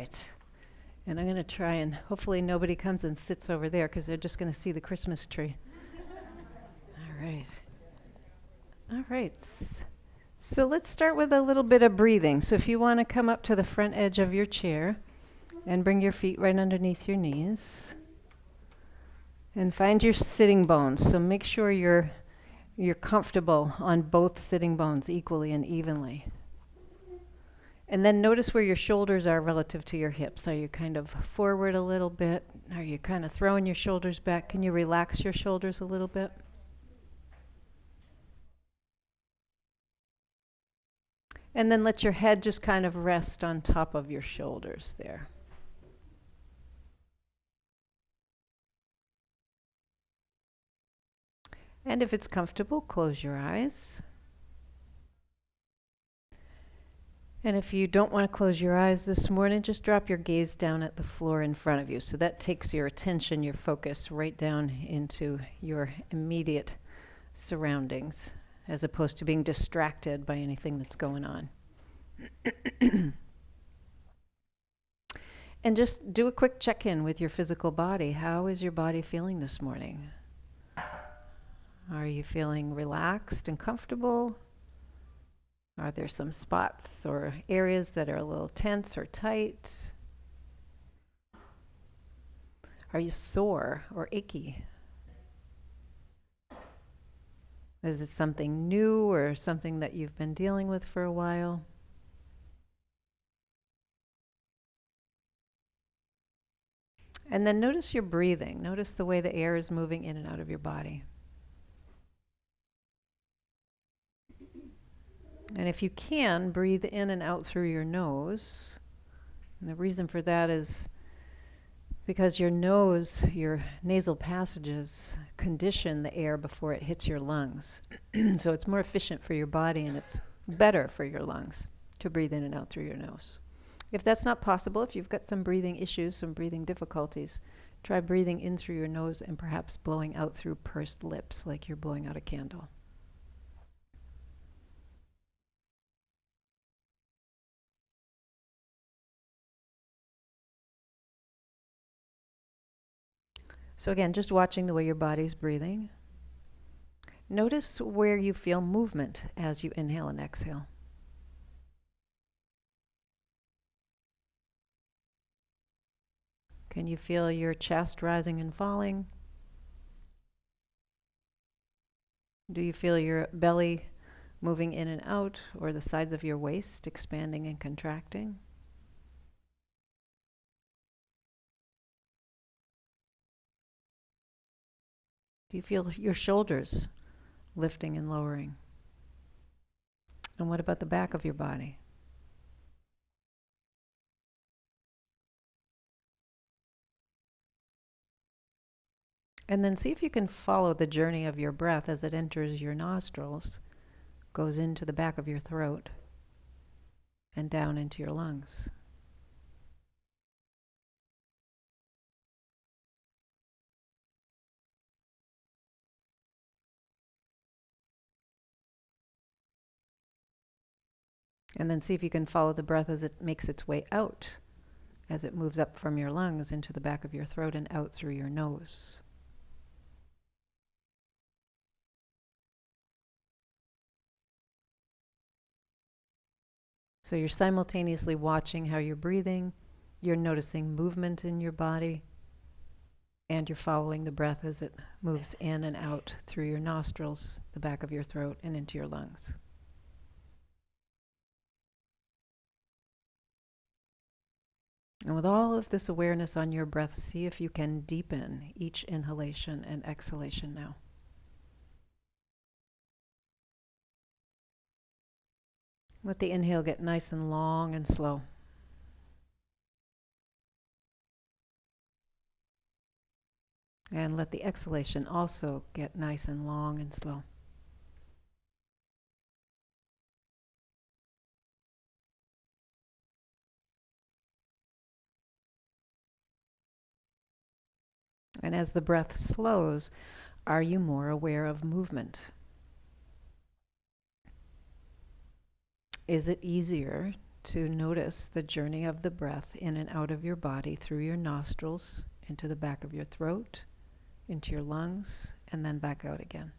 right. And I'm going to try and hopefully nobody comes and sits over there because they're just going to see the Christmas tree. All right. All right. So let's start with a little bit of breathing. So if you want to come up to the front edge of your chair and bring your feet right underneath your knees and find your sitting bones. So make sure you're comfortable on both sitting bones equally and evenly. And then notice where your shoulders are relative to your hips. Are you kind of forward a little bit? Are you kind of throwing your shoulders back? Can you relax your shoulders a little bit? And then let your head just kind of rest on top of your shoulders there. And if it's comfortable, close your eyes. And if you don't want to close your eyes this morning, just drop your gaze down at the floor in front of you. So that takes your attention, your focus right down into your immediate surroundings, as opposed to being distracted by anything that's going on. And just do a quick check-in with your physical body. How is your body feeling this morning? Are you feeling relaxed and comfortable? Are there some spots or areas that are a little tense or tight? Are you sore or achy? Is it something new or something that you've been dealing with for a while? And then notice your breathing. Notice the way the air is moving in and out of your body. And if you can, breathe in and out through your nose. And the reason for that is because your nose, your nasal passages, condition the air before it hits your lungs. So it's more efficient for your body and it's better for your lungs to breathe in and out through your nose. If that's not possible, if you've got some breathing issues, some breathing difficulties, try breathing in through your nose and perhaps blowing out through pursed lips like you're blowing out a candle. So again, just watching the way your body's breathing. Notice where you feel movement as you inhale and exhale. Can you feel your chest rising and falling? Do you feel your belly moving in and out, or the sides of your waist expanding and contracting? Do you feel your shoulders lifting and lowering? And what about the back of your body? And then see if you can follow the journey of your breath as it enters your nostrils, goes into the back of your throat, and down into your lungs. And then see if you can follow the breath as it makes its way out, as it moves up from your lungs into the back of your throat and out through your nose. So you're simultaneously watching how you're breathing, you're noticing movement in your body, and you're following the breath as it moves in and out through your nostrils, the back of your throat, and into your lungs. And with all of this awareness on your breath, see if you can deepen each inhalation and exhalation now. Let the inhale get nice and long and slow. And let the exhalation also get nice and long and slow. And as the breath slows, are you more aware of movement? Is it easier to notice the journey of the breath in and out of your body through your nostrils, into the back of your throat, into your lungs, and then back out again.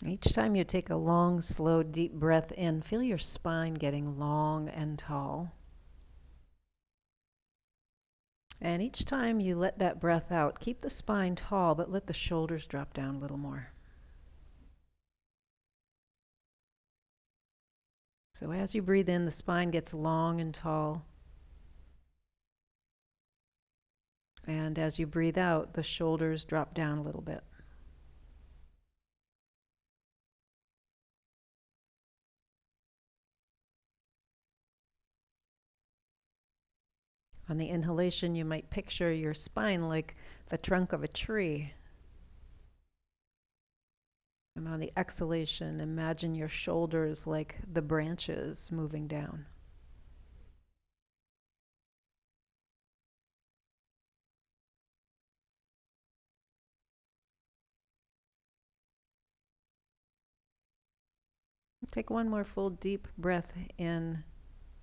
Each time you take a long, slow, deep breath in, feel your spine getting long and tall. And each time you let that breath out, keep the spine tall, but let the shoulders drop down a little more. So as you breathe in, the spine gets long and tall. And as you breathe out, the shoulders drop down a little bit. On the inhalation, you might picture your spine like the trunk of a tree. And on the exhalation, imagine your shoulders like the branches moving down. Take one more full deep breath in,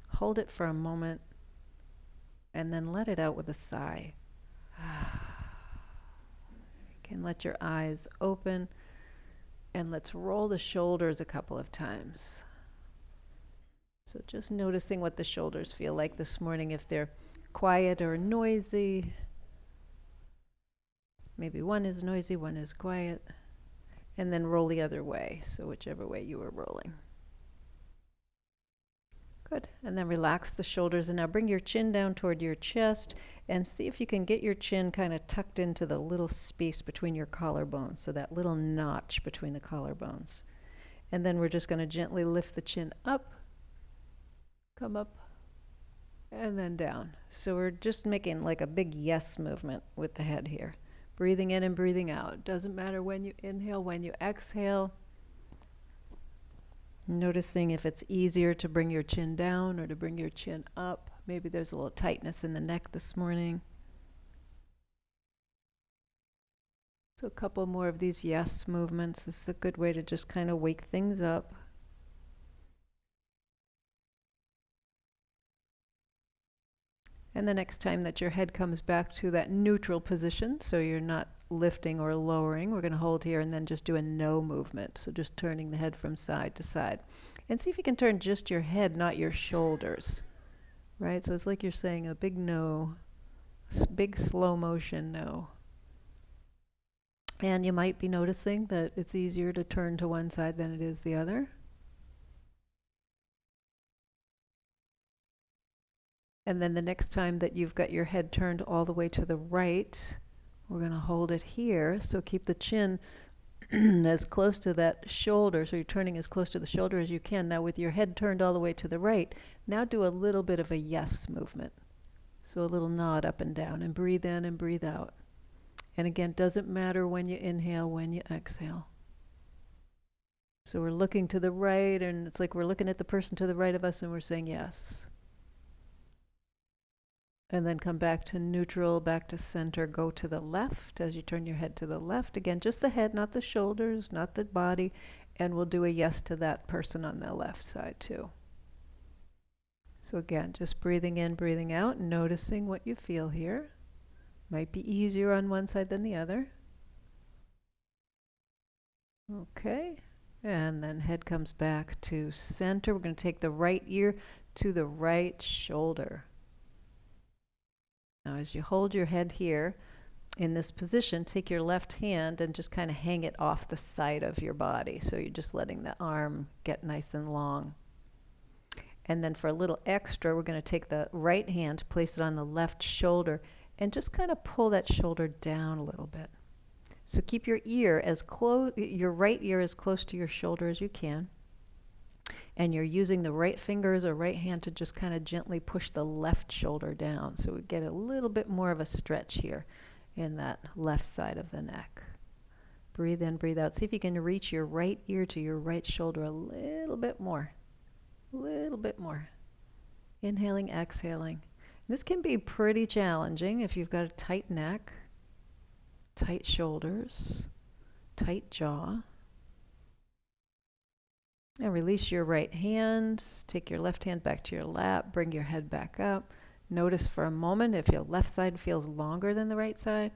hold it for a moment, and then let it out with a sigh. You can let your eyes open, and let's roll the shoulders a couple of times. So just noticing what the shoulders feel like this morning, if they're quiet or noisy. Maybe one is noisy, one is quiet. And then roll the other way, so whichever way you were rolling. Good. And then relax the shoulders, and now bring your chin down toward your chest and see if you can get your chin kind of tucked into the little space between your collarbones, so that little notch between the collarbones. And then we're just going to gently lift the chin up, come up, and then down. So we're just making like a big yes movement with the head here. Breathing in and breathing out. Doesn't matter when you inhale, when you exhale. Noticing if it's easier to bring your chin down or to bring your chin up. Maybe there's a little tightness in the neck this morning. So a couple more of these yes movements. This is a good way to just kind of wake things up. And the next time that your head comes back to that neutral position, so you're not lifting or lowering, we're going to hold here and then just do a no movement. So just turning the head from side to side. And see if you can turn just your head, not your shoulders. Right? So it's like you're saying a big no, big slow motion no. And you might be noticing that it's easier to turn to one side than it is the other. And then the next time that you've got your head turned all the way to the right, we're going to hold it here. So keep the chin as close to that shoulder. So you're turning as close to the shoulder as you can. Now with your head turned all the way to the right, now do a little bit of a yes movement. So a little nod up and down, and breathe in and breathe out. And again, doesn't matter when you inhale, when you exhale. So we're looking to the right, and it's like we're looking at the person to the right of us and we're saying yes. And then come back to neutral, back to center, go to the left as you turn your head to the left. Again, just the head, not the shoulders, not the body. And we'll do a yes to that person on the left side too. So again, just breathing in, breathing out, noticing what you feel here. Might be easier on one side than the other. Okay. And then head comes back to center. We're going to take the right ear to the right shoulder. Now as you hold your head here in this position, take your left hand and just kind of hang it off the side of your body. So you're just letting the arm get nice and long. And then for a little extra, we're going to take the right hand, place it on the left shoulder, and just kind of pull that shoulder down a little bit. So keep your ear as close, your right ear as close to your shoulder as you can. And you're using the right fingers or right hand to just kind of gently push the left shoulder down. So we get a little bit more of a stretch here in that left side of the neck. Breathe in, breathe out. See if you can reach your right ear to your right shoulder a little bit more. A little bit more. Inhaling, exhaling. This can be pretty challenging if you've got a tight neck, tight shoulders, tight jaw. And release your right hand. Take your left hand back to your lap. Bring your head back up. Notice for a moment if your left side feels longer than the right side.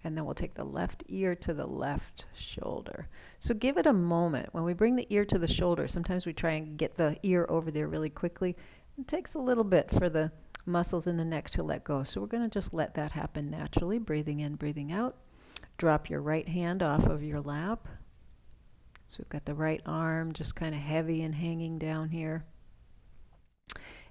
And then we'll take the left ear to the left shoulder. So give it a moment. When we bring the ear to the shoulder, sometimes we try and get the ear over there really quickly. It takes a little bit for the muscles in the neck to let go. So we're going to just let that happen naturally. Breathing in, breathing out. Drop your right hand off of your lap. So we've got the right arm just kind of heavy and hanging down here.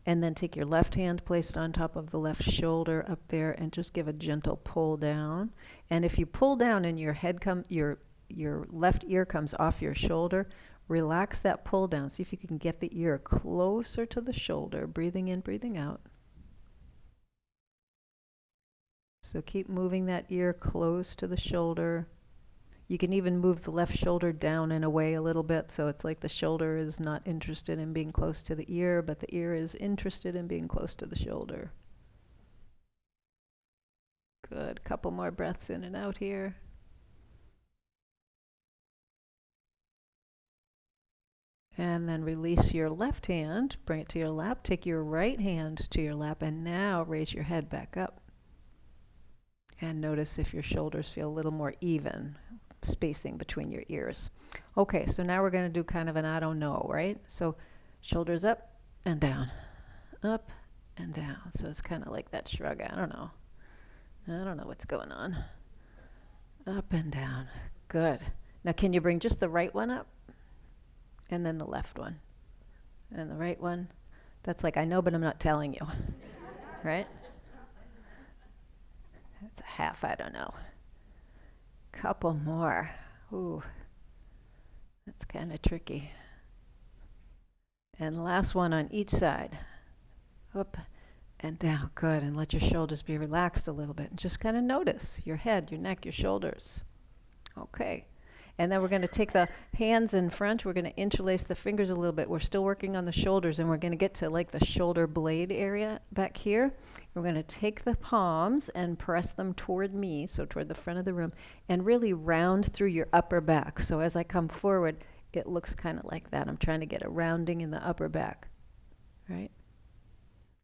And then take your left hand, place it on top of the left shoulder up there, and just give a gentle pull down. And if you pull down and your head your left ear comes off your shoulder, relax that pull down. See if you can get the ear closer to the shoulder. Breathing in, breathing out. So keep moving that ear close to the shoulder. You can even move the left shoulder down and away a little bit, so it's like the shoulder is not interested in being close to the ear, but the ear is interested in being close to the shoulder. Good. Couple more breaths in and out here. And then release your left hand, bring it to your lap, take your right hand to your lap, and now raise your head back up. And notice if your shoulders feel a little more even. Spacing between your ears. Okay, so now we're going to do kind of an I don't know, right? So shoulders up and down, up and down. So it's kind of like that shrug. I don't know what's going on. Up and down. Good. Now can you bring just the right one up? And then the left one. And the right one. That's like, I know, but I'm not telling you. Right? That's a half, I don't know. Couple more. Ooh, that's kind of tricky. And last one on each side. Up and down. Good. And let your shoulders be relaxed a little bit. And just kind of notice your head, your neck, your shoulders. Okay. And then we're going to take the hands in front. We're going to interlace the fingers a little bit. We're still working on the shoulders, and we're going to get to like the shoulder blade area back here. We're going to take the palms and press them toward me, so toward the front of the room, and really round through your upper back. So as I come forward, it looks kind of like that. I'm trying to get a rounding in the upper back, right?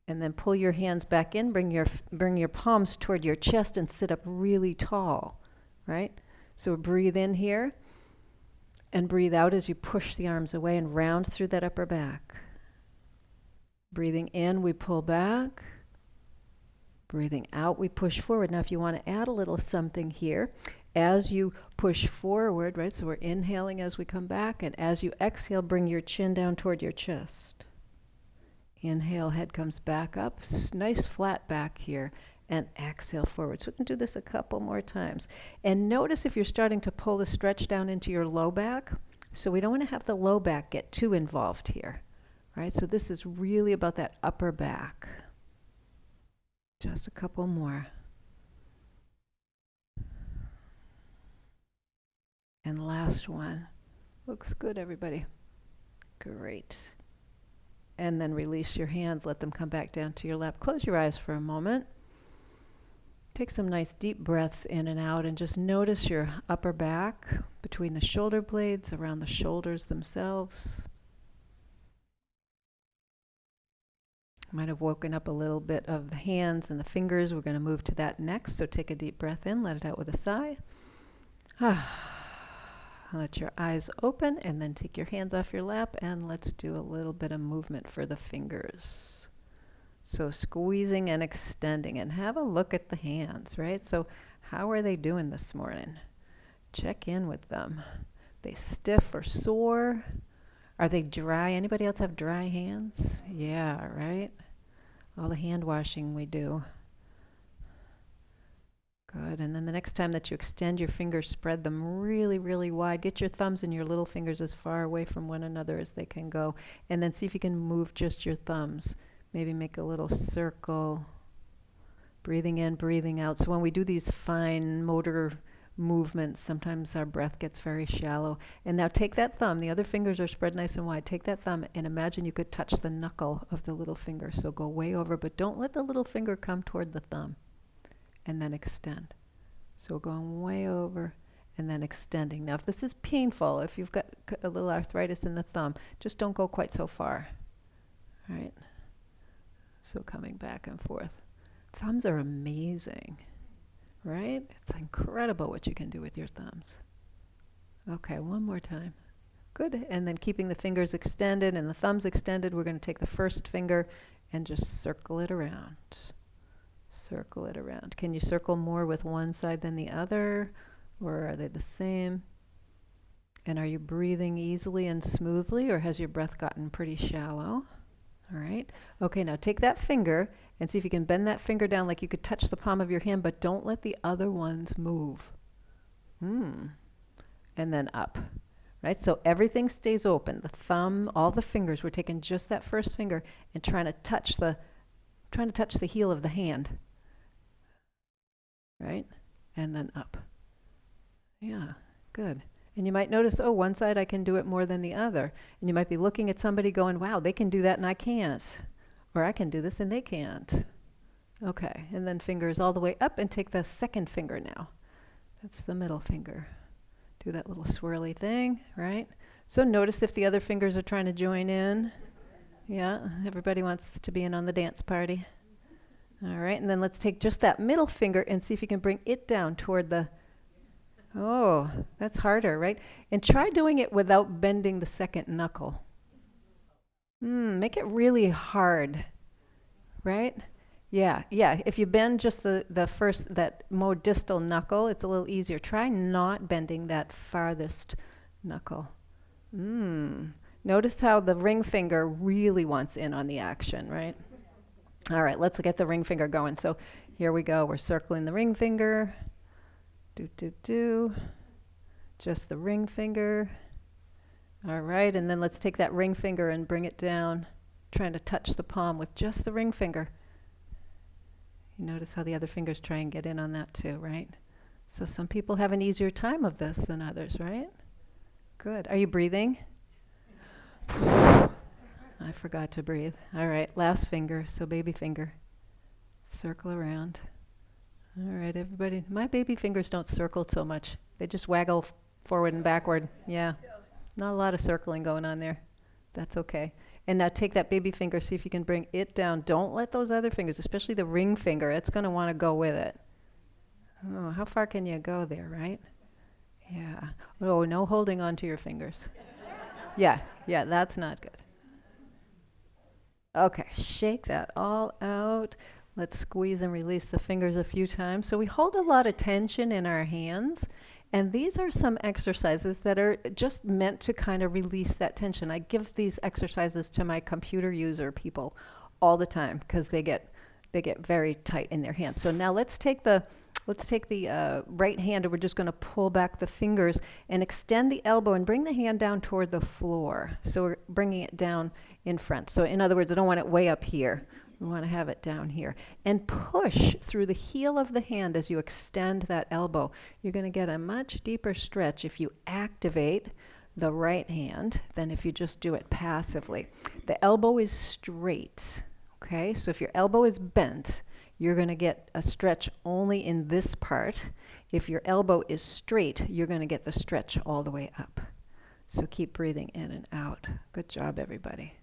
And then pull your hands back in, bring your palms toward your chest and sit up really tall, right? So breathe in here. And breathe out as you push the arms away and round through that upper back. Breathing in, we pull back. Breathing out, we push forward. Now, if you want to add a little something here, as you push forward, right, so we're inhaling as we come back, and as you exhale, bring your chin down toward your chest. Inhale, head comes back up. Nice flat back here. And exhale forward. So we can do this a couple more times. And notice if you're starting to pull the stretch down into your low back. So we don't want to have the low back get too involved here. Right? So this is really about that upper back. Just a couple more. And last one. Looks good, everybody. Great. And then release your hands. Let them come back down to your lap. Close your eyes for a moment. Take some nice deep breaths in and out and just notice your upper back between the shoulder blades, around the shoulders themselves. Might have woken up a little bit of the hands and the fingers. We're going to move to that next. So take a deep breath in, let it out with a sigh. Let your eyes open and then take your hands off your lap and let's do a little bit of movement for the fingers. So squeezing and extending, and have a look at the hands, right? So how are they doing this morning? Check in with them. They stiff or sore? Are they dry? Anybody else have dry hands? Yeah, right? All the hand washing we do. Good. And then the next time that you extend your fingers, spread them really, really wide. Get your thumbs and your little fingers as far away from one another as they can go. And then see if you can move just your thumbs. Maybe make a little circle. Breathing in, breathing out. So when we do these fine motor movements. Sometimes our breath gets very shallow. And now take that thumb, the other fingers are spread nice and wide. Take that thumb and imagine you could touch the knuckle of the little finger. So go way over, but don't let the little finger come toward the thumb. And then extend. So we're going way over and then extending. Now if this is painful, if you've got a little arthritis in the thumb, just don't go quite so far. All right? So coming back and forth. Thumbs are amazing, right? It's incredible what you can do with your thumbs. Okay, one more time. Good. And then keeping the fingers extended and the thumbs extended, we're going to take the first finger and just circle it around. Circle it around. Can you circle more with one side than the other, or are they the same? And are you breathing easily and smoothly, or has your breath gotten pretty shallow? All right. Okay, now take that finger and see if you can bend that finger down like you could touch the palm of your hand, but don't let the other ones move. And then up. Right? So everything stays open. The thumb, all the fingers, we're taking just that first finger and trying to touch the heel of the hand. Right? And then up. Yeah, good. And you might notice, oh, one side I can do it more than the other. And you might be looking at somebody going, wow, they can do that and I can't. Or I can do this and they can't. Okay, and then fingers all the way up and take the second finger now. That's the middle finger. Do that little swirly thing, right? So notice if the other fingers are trying to join in. Yeah, everybody wants to be in on the dance party. All right, and then let's take just that middle finger and see if you can bring it down toward the... Oh, that's harder, right? And try doing it without bending the second knuckle. Make it really hard, right? Yeah. If you bend just the first, that more distal knuckle, it's a little easier. Try not bending that farthest knuckle. Notice how the ring finger really wants in on the action, right? All right, let's get the ring finger going. So here we go. We're circling the ring finger. Do. Just the ring finger. All right, and then let's take that ring finger and bring it down, trying to touch the palm with just the ring finger. You notice how the other fingers try and get in on that too, right? So some people have an easier time of this than others, right? Good. Are you breathing? I forgot to breathe. All right, last finger, so baby finger. Circle around. All right, everybody. My baby fingers don't circle so much. They just waggle forward and backward. Yeah. Not a lot of circling going on there. That's okay. And now take that baby finger, see if you can bring it down. Don't let those other fingers, especially the ring finger, it's going to want to go with it. Oh, how far can you go there, right? Yeah. Oh, no holding on to your fingers. Yeah, that's not good. Okay, shake that all out. Let's squeeze and release the fingers a few times. So we hold a lot of tension in our hands, and these are some exercises that are just meant to kind of release that tension. I give these exercises to my computer user people all the time because they get very tight in their hands. So now let's take the right hand, and we're just going to pull back the fingers and extend the elbow and bring the hand down toward the floor. So we're bringing it down in front. So in other words, I don't want it way up here. We want to have it down here. And push through the heel of the hand as you extend that elbow. You're going to get a much deeper stretch if you activate the right hand than if you just do it passively. The elbow is straight, okay? So if your elbow is bent, you're going to get a stretch only in this part. If your elbow is straight, you're going to get the stretch all the way up. So keep breathing in and out. Good job, everybody.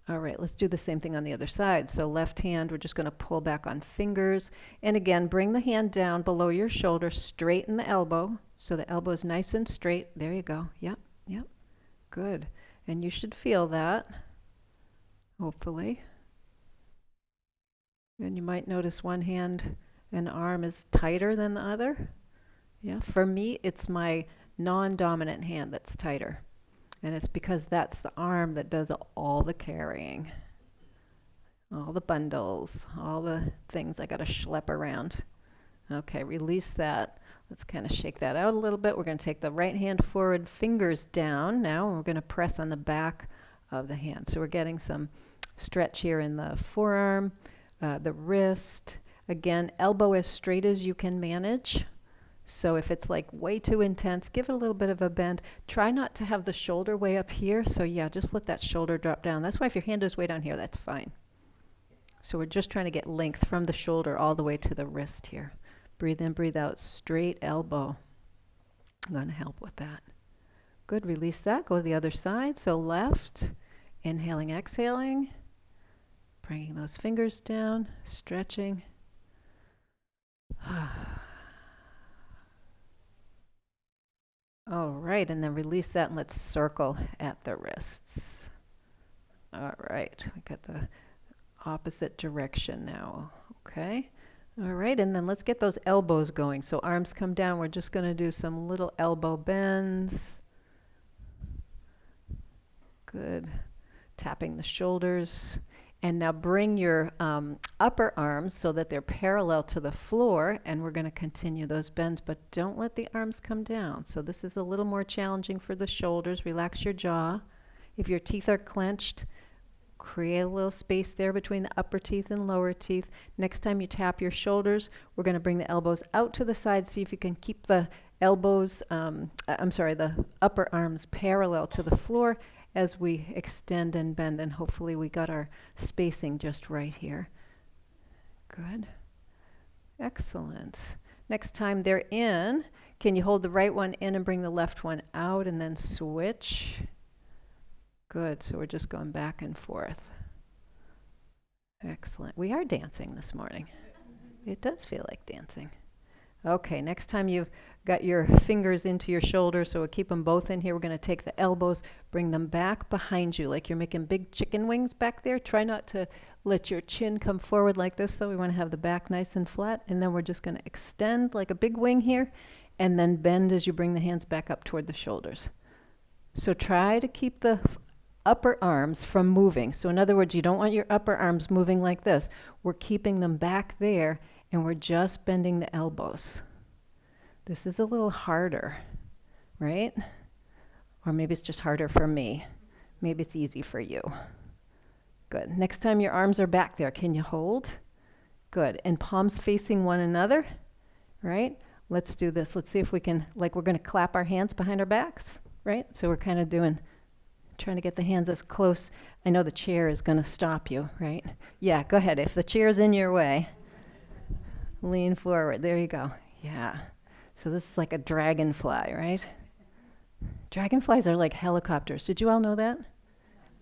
All right, let's do the same thing on the other side. So left hand, we're just going to pull back on fingers. And again, bring the hand down below your shoulder, straighten the elbow. So the elbow is nice and straight. There you go. Yep. Good. And you should feel that, hopefully. And you might notice one hand and arm is tighter than the other. Yeah, for me, it's my non-dominant hand that's tighter. And it's because that's the arm that does all the carrying. All the bundles, all the things I got to schlep around. Okay, release that. Let's kind of shake that out a little bit. We're going to take the right hand forward, fingers down now, and we're going to press on the back of the hand. So we're getting some stretch here in the forearm, the wrist. Again, elbow as straight as you can manage. So if it's like way too intense, give it a little bit of a bend. Try not to have the shoulder way up here. So yeah, just let that shoulder drop down. That's why if your hand is way down here, that's fine. So we're just trying to get length from the shoulder all the way to the wrist here. Breathe in, breathe out, straight elbow. I'm going to help with that. Good, release that. Go to the other side. So left, inhaling, exhaling. Bringing those fingers down, stretching. All right, and then release that and let's circle at the wrists. All right, we got the opposite direction now, okay? All right, and then let's get those elbows going. So arms come down, we're just gonna do some little elbow bends. Good, tapping the shoulders. And now bring your upper arms so that they're parallel to the floor, and we're going to continue those bends, but don't let the arms come down. So this is a little more challenging for the shoulders. Relax your jaw. If your teeth are clenched, create a little space there between the upper teeth and lower teeth. Next time you tap your shoulders, we're going to bring the elbows out to the side. See if you can keep the elbows, the upper arms parallel to the floor as we extend and bend, and hopefully we got our spacing just right here. Good. Excellent. Next time they're in, can you hold the right one in and bring the left one out and then switch? Good. So we're just going back and forth. Excellent. We are dancing this morning. It does feel like dancing. Okay, next time you've got your fingers into your shoulders, so we'll keep them both in here. We're going to take the elbows, bring them back behind you, like you're making big chicken wings back there. Try not to let your chin come forward like this, though. We want to have the back nice and flat. And then we're just going to extend like a big wing here, and then bend as you bring the hands back up toward the shoulders. So try to keep the upper arms from moving. So in other words, you don't want your upper arms moving like this. We're keeping them back there, and we're just bending the elbows. This is a little harder, right? Or maybe it's just harder for me. Maybe it's easy for you. Good. Next time your arms are back there, can you hold? Good. And palms facing one another, right? Let's do this. Let's see if we can, like we're going to clap our hands behind our backs, right? So we're kind of trying to get the hands as close. I know the chair is going to stop you, right? Yeah, go ahead. If the chair's in your way, lean forward. There you go. Yeah. So this is like a dragonfly, right? Dragonflies are like helicopters. Did you all know that?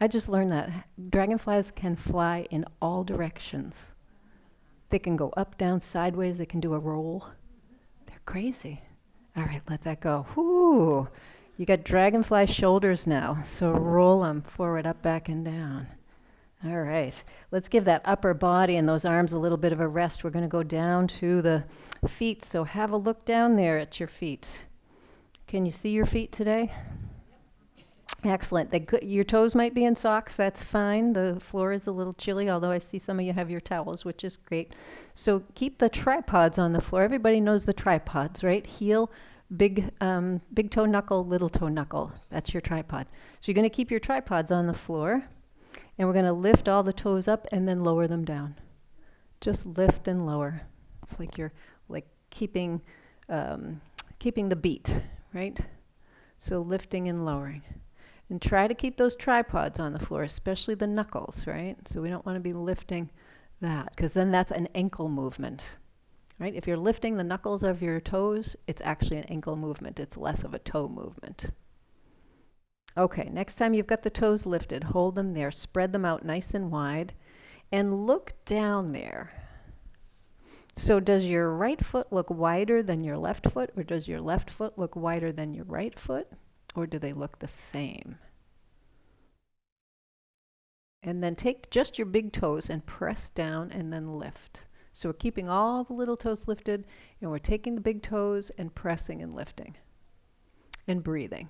I just learned that. Dragonflies can fly in all directions. They can go up, down, sideways. They can do a roll. They're crazy. All right, let that go. Whoo! You got dragonfly shoulders now. So roll them forward, up, back, and down. All right, let's give that upper body and those arms a little bit of a rest. We're going to go down to the feet, so have a look down there at your feet. Can you see your feet today? Excellent. Your toes might be in socks, that's fine. The floor is a little chilly, although I see some of you have your towels, which is great. So keep the tripods on the floor. Everybody knows the tripods, right? Heel, big toe knuckle, little toe knuckle. That's your tripod. So you're going to keep your tripods on the floor. And we're going to lift all the toes up and then lower them down. Just lift and lower. It's like you're like keeping the beat, right? So lifting and lowering. And try to keep those tripods on the floor, especially the knuckles, right? So we don't want to be lifting that, because then that's an ankle movement, right? If you're lifting the knuckles of your toes, it's actually an ankle movement. It's less of a toe movement. Okay, next time you've got the toes lifted, hold them there, spread them out nice and wide, and look down there. So does your right foot look wider than your left foot, or does your left foot look wider than your right foot, or do they look the same? And then take just your big toes and press down and then lift. So we're keeping all the little toes lifted, and we're taking the big toes and pressing and lifting and breathing.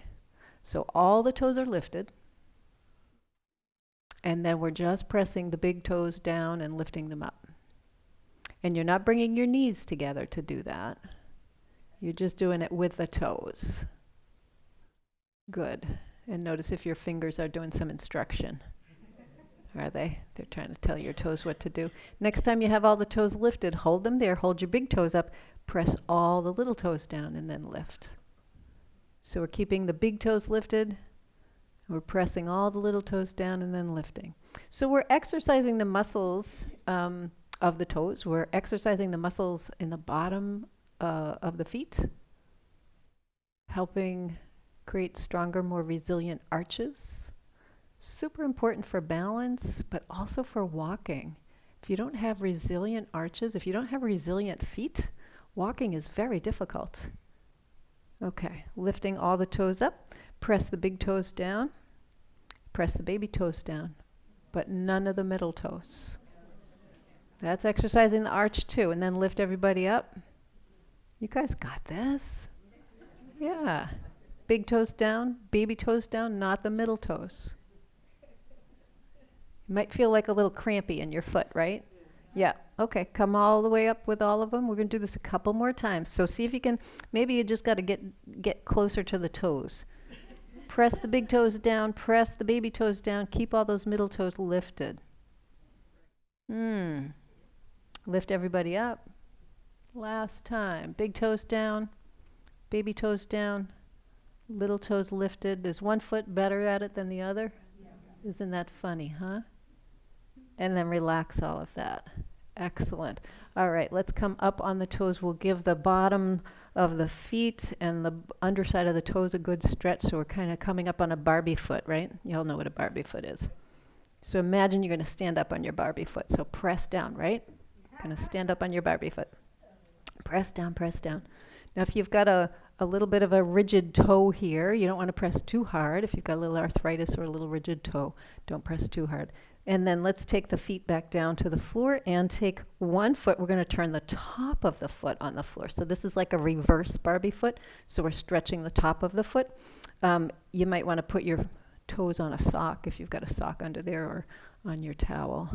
So all the toes are lifted, and then we're just pressing the big toes down and lifting them up. And you're not bringing your knees together to do that. You're just doing it with the toes. Good. And notice if your fingers are doing some instruction. Are they? They're trying to tell your toes what to do. Next time you have all the toes lifted, hold them there. Hold your big toes up. Press all the little toes down and then lift. So we're keeping the big toes lifted. We're pressing all the little toes down and then lifting. So we're exercising the muscles of the toes. We're exercising the muscles in the bottom of the feet, helping create stronger, more resilient arches. Super important for balance, but also for walking. If you don't have resilient arches, if you don't have resilient feet, walking is very difficult. Okay, lifting all the toes up. Press the big toes down. Press the baby toes down, but none of the middle toes. That's exercising the arch too. And then lift everybody up. You guys got this? Yeah. Big toes down, baby toes down, not the middle toes. You might feel like a little crampy in your foot, right? Yeah. Okay, come all the way up with all of them. We're going to do this a couple more times. So see if you can, maybe you just got to get closer to the toes. Press the big toes down, press the baby toes down, keep all those middle toes lifted. Lift everybody up. Last time. Big toes down, baby toes down, little toes lifted. Is one foot better at it than the other? Yeah. Isn't that funny, huh? And then relax all of that. Excellent. All right, let's come up on the toes. We'll give the bottom of the feet and the underside of the toes a good stretch, so we're kind of coming up on a Barbie foot, right? You all know what a Barbie foot is. So imagine you're going to stand up on your Barbie foot. So press down, right? Going to stand up on your Barbie foot. Press down, press down. Now if you've got a little bit of a rigid toe here, you don't want to press too hard. If you've got a little arthritis or a little rigid toe, don't press too hard. And then let's take the feet back down to the floor and take one foot. We're going to turn the top of the foot on the floor. So this is like a reverse Barbie foot. So we're stretching the top of the foot. You might want to put your toes on a sock if you've got a sock under there or on your towel.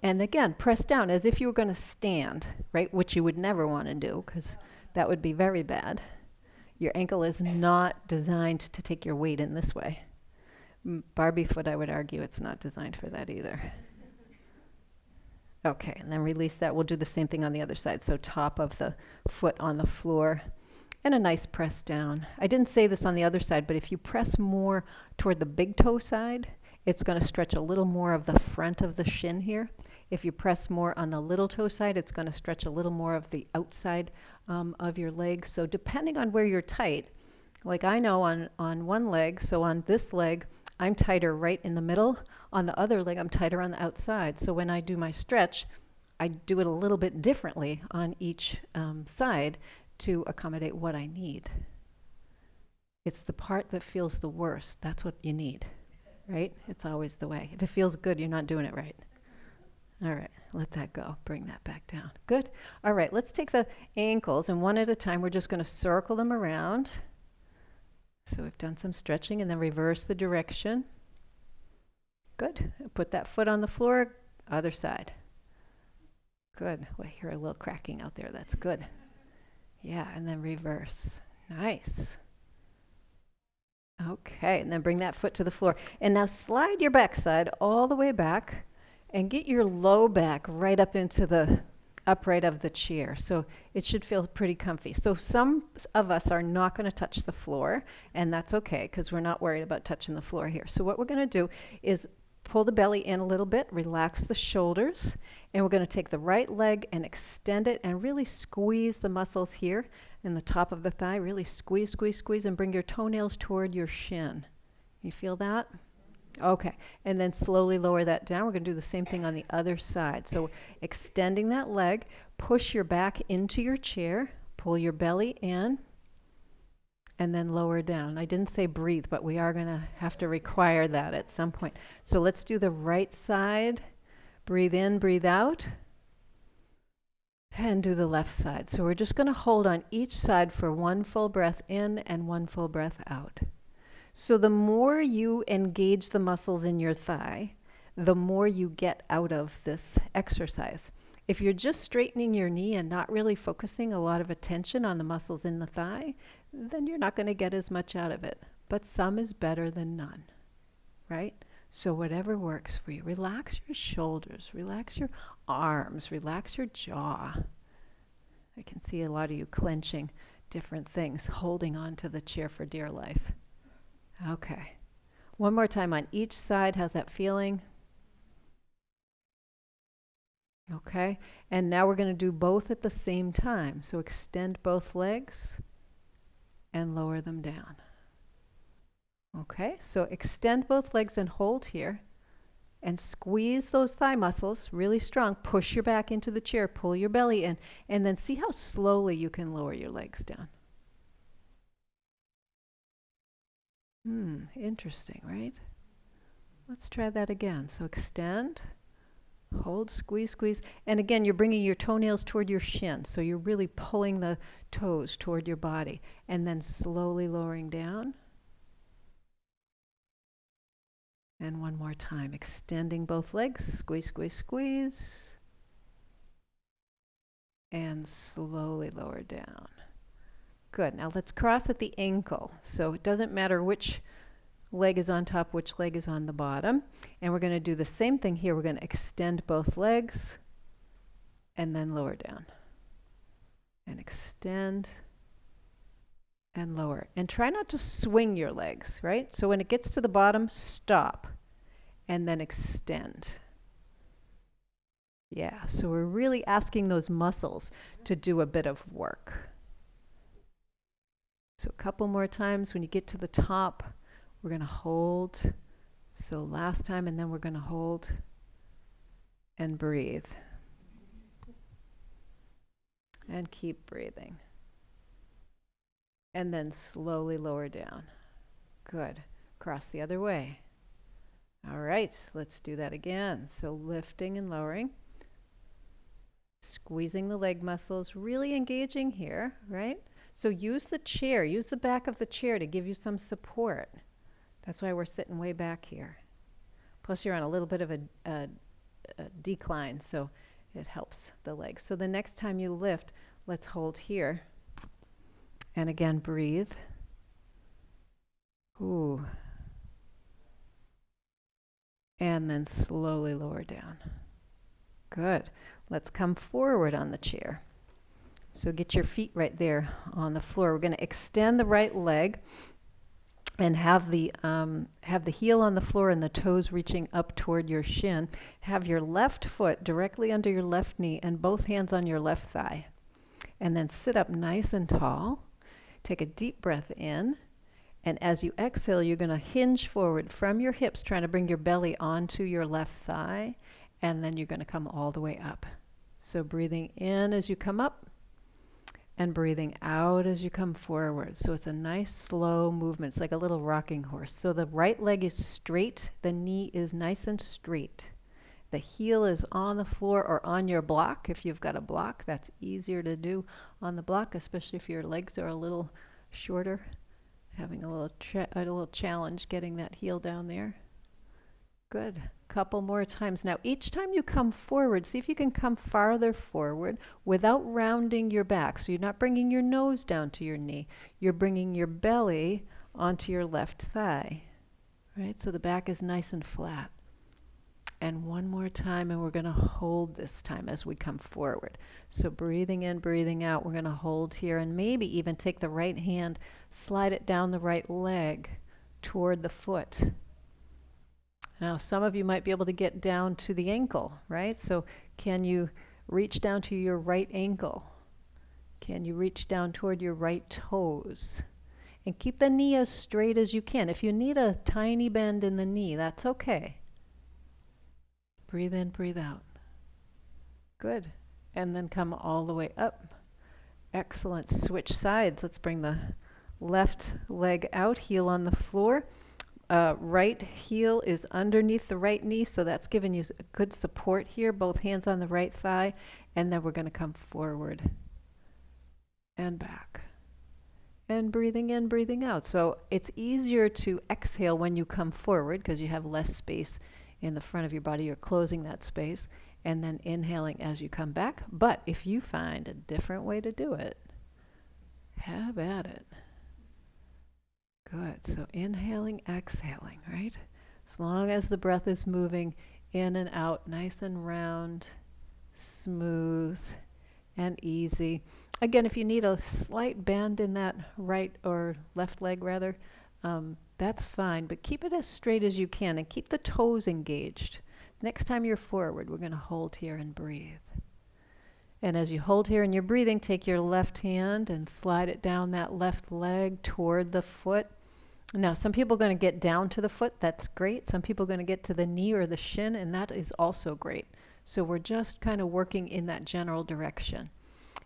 And again, press down as if you were going to stand, right? Which you would never want to do because that would be very bad. Your ankle is not designed to take your weight in this way. Barbie foot, I would argue, it's not designed for that either. Okay, and then release that. We'll do the same thing on the other side. So top of the foot on the floor and a nice press down. I didn't say this on the other side, but if you press more toward the big toe side, it's going to stretch a little more of the front of the shin here. If you press more on the little toe side, it's going to stretch a little more of the outside of your leg. So depending on where you're tight, like I know on one leg, so on this leg, I'm tighter right in the middle. On the other leg, I'm tighter on the outside. So when I do my stretch, I do it a little bit differently on each side to accommodate what I need. It's the part that feels the worst. That's what you need, right? It's always the way. If it feels good, you're not doing it right. All right, let that go. Bring that back down. Good. All right, let's take the ankles, and one at a time, we're just going to circle them around. So we've done some stretching, and then reverse the direction. Good. Put that foot on the floor, other side. Good. Well, I hear a little cracking out there. That's good. Yeah, and then reverse. Nice. Okay, and then bring that foot to the floor. And now slide your backside all the way back and get your low back right up into the upright of the chair. So it should feel pretty comfy. So some of us are not going to touch the floor, and that's okay because we're not worried about touching the floor here. So what we're going to do is pull the belly in a little bit, relax the shoulders, and we're going to take the right leg and extend it and really squeeze the muscles here in the top of the thigh. Really squeeze, squeeze, squeeze, and bring your toenails toward your shin. You feel that? Okay, and then slowly lower that down. We're going to do the same thing on the other side. So extending that leg, push your back into your chair, pull your belly in, and then lower down. I didn't say breathe, but we are going to have to require that at some point. So let's do the right side. Breathe in, breathe out, and do the left side. So we're just going to hold on each side for one full breath in and one full breath out. So the more you engage the muscles in your thigh, the more you get out of this exercise. If you're just straightening your knee and not really focusing a lot of attention on the muscles in the thigh, then you're not going to get as much out of it. But some is better than none, right? So whatever works for you. Relax your shoulders, relax your arms, relax your jaw. I can see a lot of you clenching different things, holding on to the chair for dear life. Okay. One more time on each side. How's that feeling? Okay. And now we're going to do both at the same time. So extend both legs and lower them down. Okay. So extend both legs and hold here. And squeeze those thigh muscles really strong. Push your back into the chair. Pull your belly in. And then see how slowly you can lower your legs down. Interesting, right? Let's try that again. So extend, hold, squeeze, squeeze. And again, you're bringing your toenails toward your shin. So you're really pulling the toes toward your body. And then slowly lowering down. And one more time, extending both legs, squeeze, squeeze, squeeze. And slowly lower down. Good. Now let's cross at the ankle. So it doesn't matter which leg is on top, which leg is on the bottom. And we're going to do the same thing here. We're going to extend both legs and then lower down. And extend and lower. And try not to swing your legs, right? So when it gets to the bottom, stop and then extend. Yeah, so we're really asking those muscles to do a bit of work. So a couple more times. When you get to the top, we're going to hold. So last time, and then we're going to hold and breathe. And keep breathing. And then slowly lower down. Good. Cross the other way. All right, let's do that again. So lifting and lowering. Squeezing the leg muscles, really engaging here, right? So use the chair, use the back of the chair to give you some support. That's why we're sitting way back here. Plus you're on a little bit of a decline, so it helps the legs. So the next time you lift, let's hold here. And again, breathe. Ooh. And then slowly lower down. Good. Let's come forward on the chair. So get your feet right there on the floor. We're going to extend the right leg and have the heel on the floor and the toes reaching up toward your shin. Have your left foot directly under your left knee and both hands on your left thigh. And then sit up nice and tall. Take a deep breath in. And as you exhale, you're going to hinge forward from your hips, trying to bring your belly onto your left thigh. And then you're going to come all the way up. So breathing in as you come up and breathing out as you come forward. So it's a nice slow movement. It's like a little rocking horse. So the right leg is straight. The knee is nice and straight. The heel is on the floor or on your block. If you've got a block, that's easier to do on the block, especially if your legs are a little shorter. Having a little challenge getting that heel down there. Good. Couple more times. Now, each time you come forward, see if you can come farther forward without rounding your back. So you're not bringing your nose down to your knee. You're bringing your belly onto your left thigh. Right? So the back is nice and flat. And one more time, and we're going to hold this time as we come forward. So breathing in, breathing out, we're going to hold here and maybe even take the right hand, slide it down the right leg toward the foot. Now, some of you might be able to get down to the ankle, right? So can you reach down to your right ankle? Can you reach down toward your right toes? And keep the knee as straight as you can. If you need a tiny bend in the knee, that's okay. Breathe in, breathe out. Good. And then come all the way up. Excellent. Switch sides. Let's bring the left leg out, heel on the floor. Right heel is underneath the right knee, so that's giving you good support here. Both hands on the right thigh. And then we're going to come forward and back. And breathing in, breathing out. So it's easier to exhale when you come forward because you have less space in the front of your body. You're closing that space. And then inhaling as you come back. But if you find a different way to do it, have at it. Good. So inhaling, exhaling, right? As long as the breath is moving in and out, nice and round, smooth and easy. Again, if you need a slight bend in that right or left leg rather, that's fine, but keep it as straight as you can and keep the toes engaged. Next time you're forward, we're going to hold here and breathe. And as you hold here and you're breathing, take your left hand and slide it down that left leg toward the foot. Now, some people are going to get down to the foot. That's great. Some people are going to get to the knee or the shin, and that is also great. So we're just kind of working in that general direction.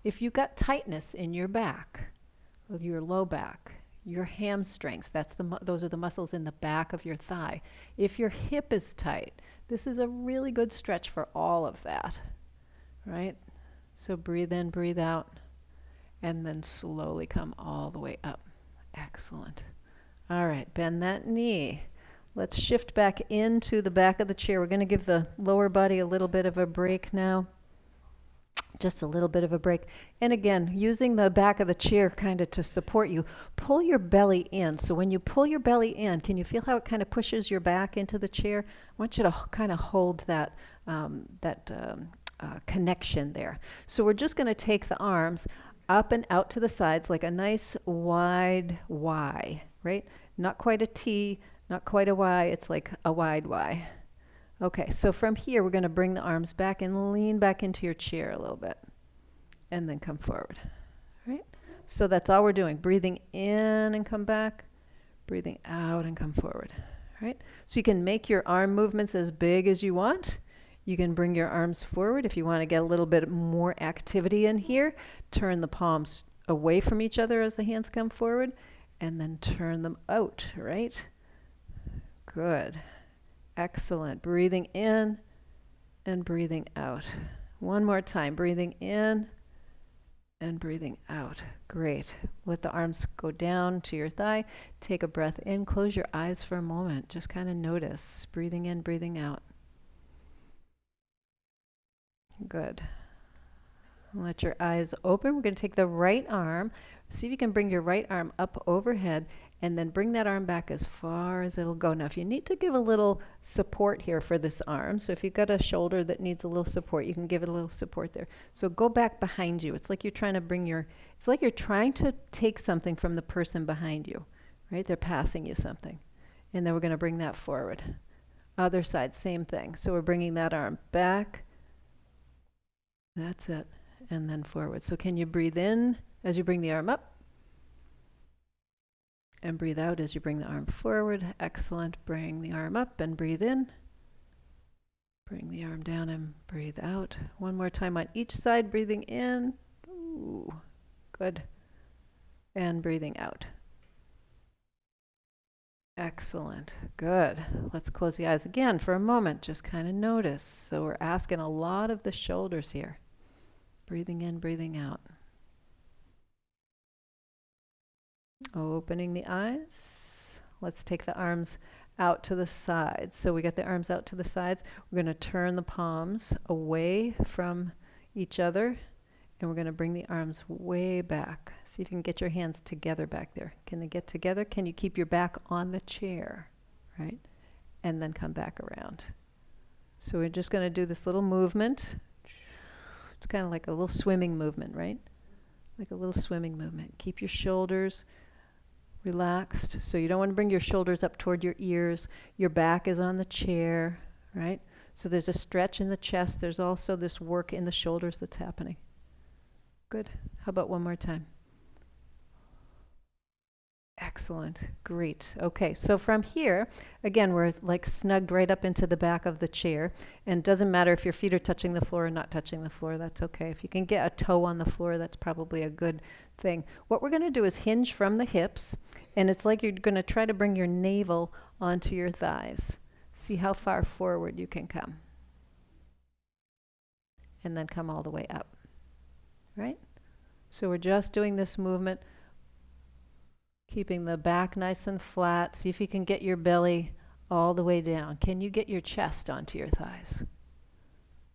If you've got tightness in your back, of your low back, your hamstrings, those are the muscles in the back of your thigh. If your hip is tight, this is a really good stretch for all of that, right? So breathe in, breathe out, and then slowly come all the way up. Excellent. All right, bend that knee. Let's shift back into the back of the chair. We're going to give the lower body a little bit of a break now. Just a little bit of a break. And again, using the back of the chair kind of to support you, pull your belly in. So when you pull your belly in, can you feel how it kind of pushes your back into the chair? I want you to kind of hold that, connection there. So we're just going to take the arms up and out to the sides like a nice wide Y, right? Not quite a T, not quite a Y, it's like a wide Y. Okay, so from here we're going to bring the arms back and lean back into your chair a little bit. And then come forward, right? So that's all we're doing. Breathing in and come back, breathing out and come forward, right? So you can make your arm movements as big as you want. You can bring your arms forward if you want to get a little bit more activity in here. Turn the palms away from each other as the hands come forward, and then turn them out, right? Good. Excellent. Breathing in and breathing out. One more time. Breathing in and breathing out. Great. Let the arms go down to your thigh. Take a breath in. Close your eyes for a moment. Just kind of notice. Breathing in, breathing out. Good. Let your eyes open. We're going to take the right arm. See if you can bring your right arm up overhead and then bring that arm back as far as it'll go. Now, if you need to give a little support here for this arm, so if you've got a shoulder that needs a little support, you can give it a little support there. So go back behind you. It's like you're trying to it's like you're trying to take something from the person behind you, right? They're passing you something. And then we're going to bring that forward. Other side, same thing. So we're bringing that arm back. That's it. And then forward. So can you breathe in as you bring the arm up? And breathe out as you bring the arm forward. Excellent. Bring the arm up and breathe in. Bring the arm down and breathe out. One more time on each side. Breathing in. Ooh, good. And breathing out. Excellent. Good. Let's close the eyes again for a moment. Just kind of notice. So we're asking a lot of the shoulders here. Breathing in, breathing out. Opening the eyes. Let's take the arms out to the sides. So we got the arms out to the sides. We're going to turn the palms away from each other. And we're going to bring the arms way back. See if you can get your hands together back there. Can they get together? Can you keep your back on the chair? Right? And then come back around. So we're just going to do this little movement. It's kind of like a little swimming movement, right? Like a little swimming movement. Keep your shoulders relaxed. So you don't want to bring your shoulders up toward your ears. Your back is on the chair, right? So there's a stretch in the chest. There's also this work in the shoulders that's happening. Good. How about one more time? Excellent. Great. Okay, so from here, again, we're like snugged right up into the back of the chair. And it doesn't matter if your feet are touching the floor or not touching the floor. That's okay. If you can get a toe on the floor, that's probably a good thing. What we're going to do is hinge from the hips. And it's like you're going to try to bring your navel onto your thighs. See how far forward you can come. And then come all the way up. Right? So we're just doing this movement. Keeping the back nice and flat. See if you can get your belly all the way down. Can you get your chest onto your thighs?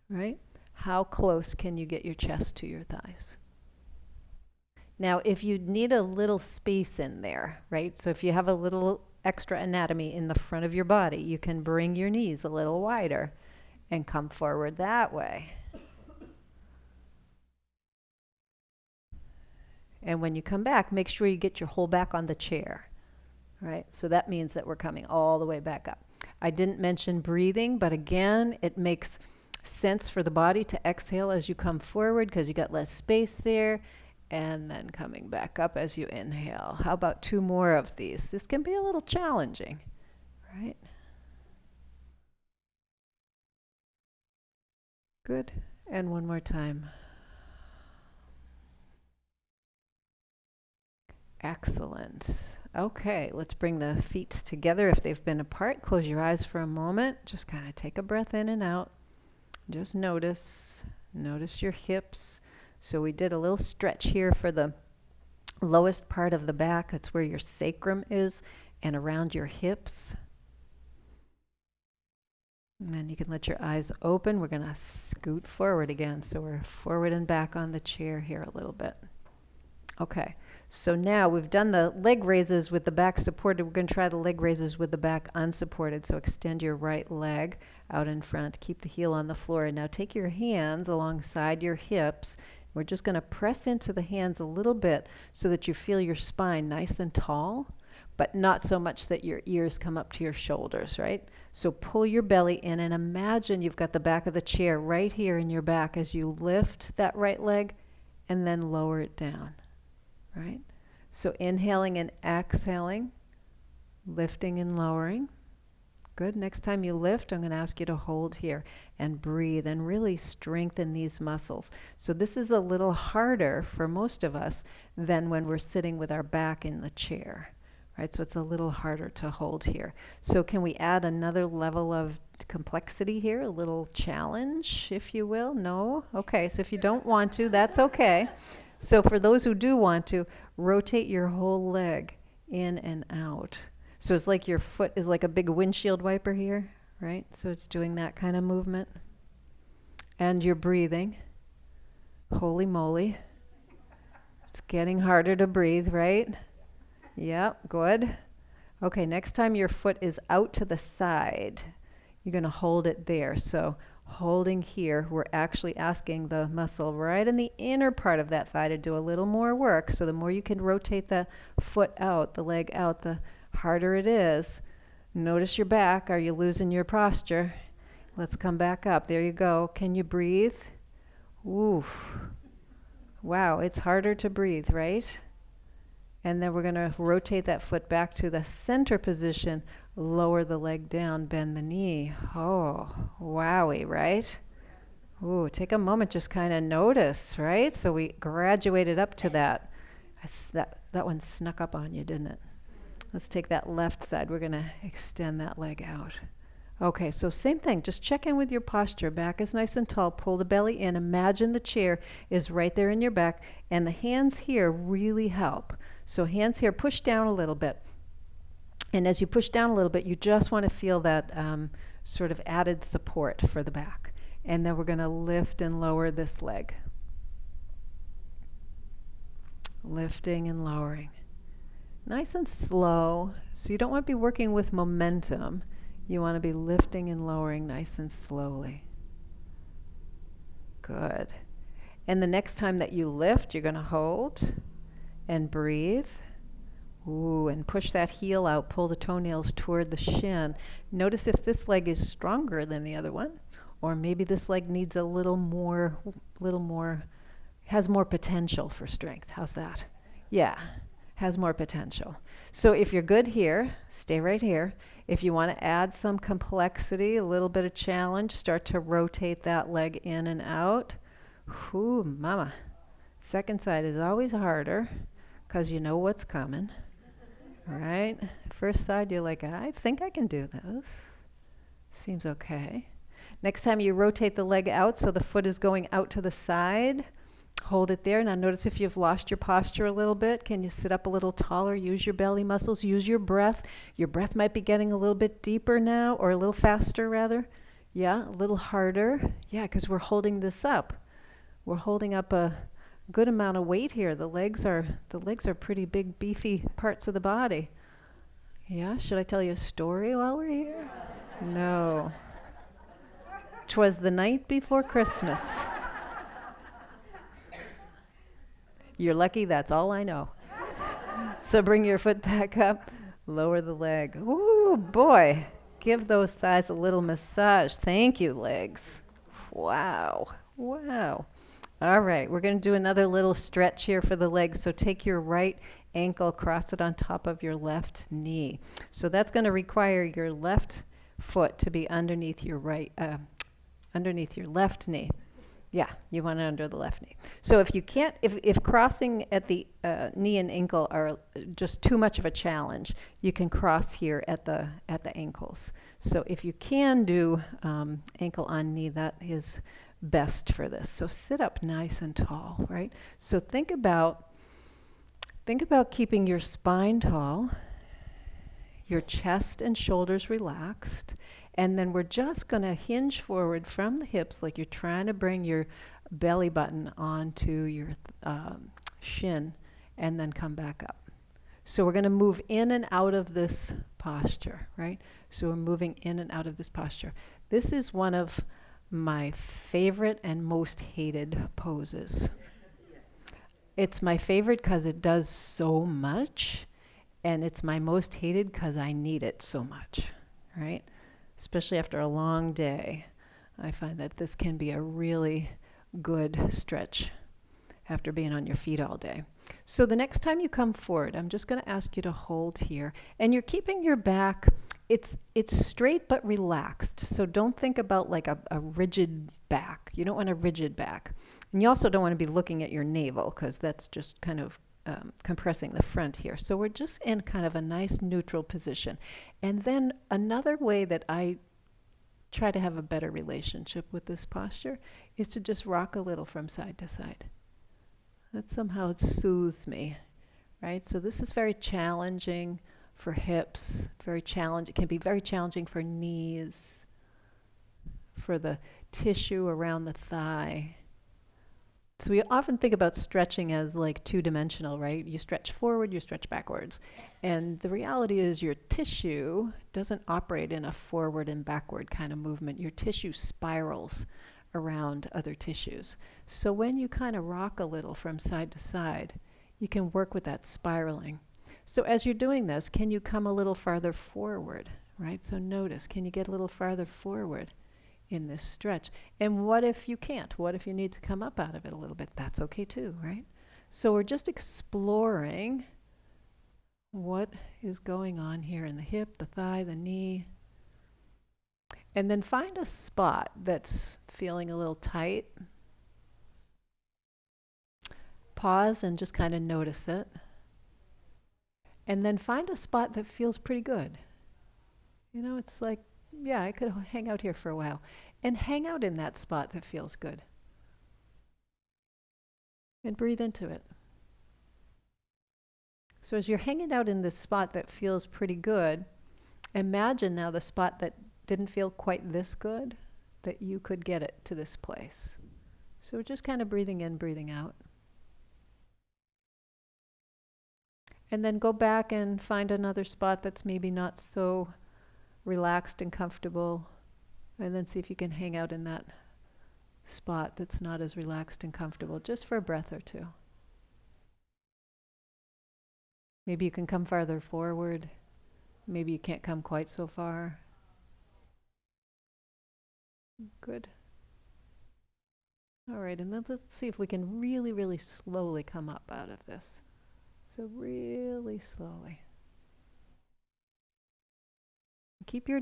Right? How close can you get your chest to your thighs? Now, if you need a little space in there, right? So if you have a little extra anatomy in the front of your body, you can bring your knees a little wider and come forward that way. And when you come back, make sure you get your whole back on the chair, right? So that means that we're coming all the way back up. I didn't mention breathing, but again, it makes sense for the body to exhale as you come forward because you got less space there, and then coming back up as you inhale. How about 2 more of these? This can be a little challenging, right? Good. And 1 more time. Excellent. Okay, let's bring the feet together if they've been apart. Close your eyes for a moment. Just kind of take a breath in and out. Just notice your hips. So we did a little stretch here for the lowest part of the back. That's where your sacrum is, and around your hips. And then you can let your eyes open. We're going to scoot forward again. So we're forward and back on the chair here a little bit. Okay, so now we've done the leg raises with the back supported. We're going to try the leg raises with the back unsupported. So extend your right leg out in front. Keep the heel on the floor. And now take your hands alongside your hips. We're just going to press into the hands a little bit so that you feel your spine nice and tall, but not so much that your ears come up to your shoulders, right? So pull your belly in and imagine you've got the back of the chair right here in your back as you lift that right leg and then lower it down, right? So inhaling and exhaling, lifting and lowering. Good. Next time you lift, I'm going to ask you to hold here and breathe and really strengthen these muscles. So this is a little harder for most of us than when we're sitting with our back in the chair, right? So it's a little harder to hold here. So can we add another level of complexity here, a little challenge, if you will? No? Okay, so if you don't want to, that's okay. So for those who do want to, rotate your whole leg in and out. So it's like your foot is like a big windshield wiper here, right? So it's doing that kind of movement. And you're breathing. Holy moly. It's getting harder to breathe, right? Yep, good. Okay, next time your foot is out to the side, you're going to hold it there. So holding here, we're actually asking the muscle right in the inner part of that thigh to do a little more work. So the more you can rotate the foot out, the leg out, the harder it is. Notice your back. Are you losing your posture? Let's come back up. There you go. Can you breathe? Oof. Wow, it's harder to breathe, right? And then we're going to rotate that foot back to the center position, lower the leg down, bend the knee. Oh, wowie, right? Ooh, take a moment, just kind of notice, right? So we graduated up to that. That one snuck up on you, didn't it? Let's take that left side. We're going to extend that leg out. Okay, so same thing. Just check in with your posture. Back is nice and tall. Pull the belly in. Imagine the chair is right there in your back, and the hands here really help. So hands here, push down a little bit. And as you push down a little bit, you just want to feel that sort of added support for the back. And then we're going to lift and lower this leg. Lifting and lowering. Nice and slow. So you don't want to be working with momentum. You want to be lifting and lowering nice and slowly. Good. And the next time that you lift, you're going to hold and breathe. Ooh, and push that heel out. Pull the toenails toward the shin. Notice if this leg is stronger than the other one, or maybe this leg needs a little more, has more potential for strength. How's that? Yeah. Has more potential. So if you're good here, stay right here. If you want to add some complexity, a little bit of challenge, start to rotate that leg in and out. Whoo, mama. Second side is always harder because you know what's coming, right? First side, you're like, I think I can do this. Seems okay. Next time you rotate the leg out so the foot is going out to the side, hold it there. Now notice if you've lost your posture a little bit. Can you sit up a little taller? Use your belly muscles. Use your breath. Your breath might be getting a little bit deeper now, or a little faster rather. Yeah, a little harder. Yeah, because we're holding this up. We're holding up a good amount of weight here. The legs are pretty big, beefy parts of the body. Yeah, should I tell you a story while we're here? No. 'Twas the night before Christmas. You're lucky, that's all I know. So bring your foot back up, lower the leg. Ooh, boy. Give those thighs a little massage. Thank you, legs. Wow. Wow. All right, we're going to do another little stretch here for the legs. So take your right ankle, cross it on top of your left knee. So that's going to require your left foot to be underneath your underneath your left knee. Yeah, you want it under the left knee. So if you can't, if crossing at the knee and ankle are just too much of a challenge, you can cross here at the ankles. So if you can do ankle on knee, that is best for this. So sit up nice and tall, right? So think about keeping your spine tall, your chest and shoulders relaxed, and then we're just going to hinge forward from the hips like you're trying to bring your belly button onto your shin and then come back up. So we're going to move in and out of this posture, right? So we're moving in and out of this posture. This is one of my favorite and most hated poses. It's my favorite because it does so much, and it's my most hated because I need it so much, right? Especially after a long day, I find that this can be a really good stretch after being on your feet all day. So the next time you come forward, I'm just going to ask you to hold here, and you're keeping your back, it's straight but relaxed. So don't think about like a rigid back. You don't want a rigid back. And you also don't want to be looking at your navel because that's just kind of compressing the front here. So we're just in kind of a nice neutral position. And then another way that I try to have a better relationship with this posture is to just rock a little from side to side. That somehow soothes me, right? So this is very challenging for hips, it can be very challenging for knees, for the tissue around the thigh. So we often think about stretching as like two-dimensional, right? You stretch forward, you stretch backwards. And the reality is your tissue doesn't operate in a forward and backward kind of movement. Your tissue spirals around other tissues. So when you kind of rock a little from side to side, you can work with that spiraling. So as you're doing this, can you come a little farther forward, right? So notice, can you get a little farther forward in this stretch? And what if you can't? What if you need to come up out of it a little bit? That's okay too, right? So we're just exploring what is going on here in the hip, the thigh, the knee. And then find a spot that's feeling a little tight. Pause and just kind of notice it. And then find a spot that feels pretty good. You know, it's like, yeah, I could hang out here for a while. And hang out in that spot that feels good. And breathe into it. So as you're hanging out in this spot that feels pretty good, imagine now the spot that didn't feel quite this good, that you could get it to this place. So we're just kind of breathing in, breathing out. And then go back and find another spot that's maybe not so relaxed and comfortable, and then see if you can hang out in that spot that's not as relaxed and comfortable, just for a breath or two. Maybe you can come farther forward. Maybe you can't come quite so far. Good. All right, and then let's see if we can really, really slowly come up out of this. So really slowly. Keep your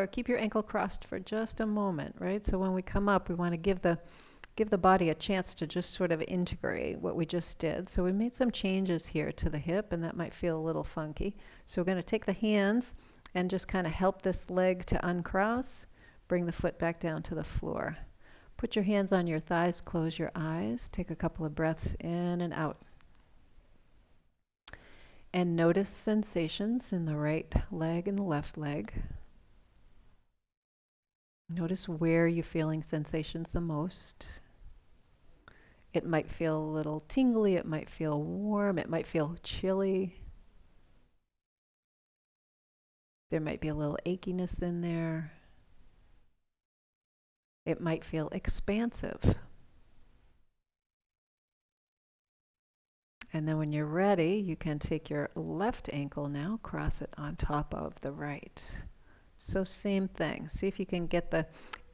keep your ankle crossed for just a moment, right? So when we come up, we want to give the body a chance to just sort of integrate what we just did. So we made some changes here to the hip, and that might feel a little funky. So we're going to take the hands and just kind of help this leg to uncross. Bring the foot back down to the floor. Put your hands on your thighs, close your eyes, take a couple of breaths in and out. And notice sensations in the right leg and the left leg. Notice where you're feeling sensations the most. It might feel a little tingly, it might feel warm, it might feel chilly. There might be a little achiness in there. It might feel expansive. And then when you're ready, you can take your left ankle now, cross it on top of the right. So same thing. See if you can get the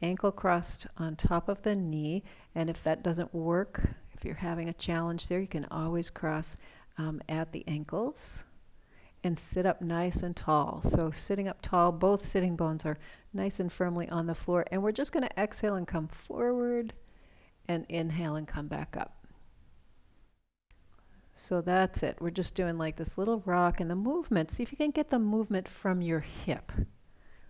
ankle crossed on top of the knee. And if that doesn't work, if you're having a challenge there, you can always cross at the ankles and sit up nice and tall. So sitting up tall, both sitting bones are nice and firmly on the floor. And we're just going to exhale and come forward and inhale and come back up. So that's it. We're just doing like this little rock and the movement. See if you can get the movement from your hip,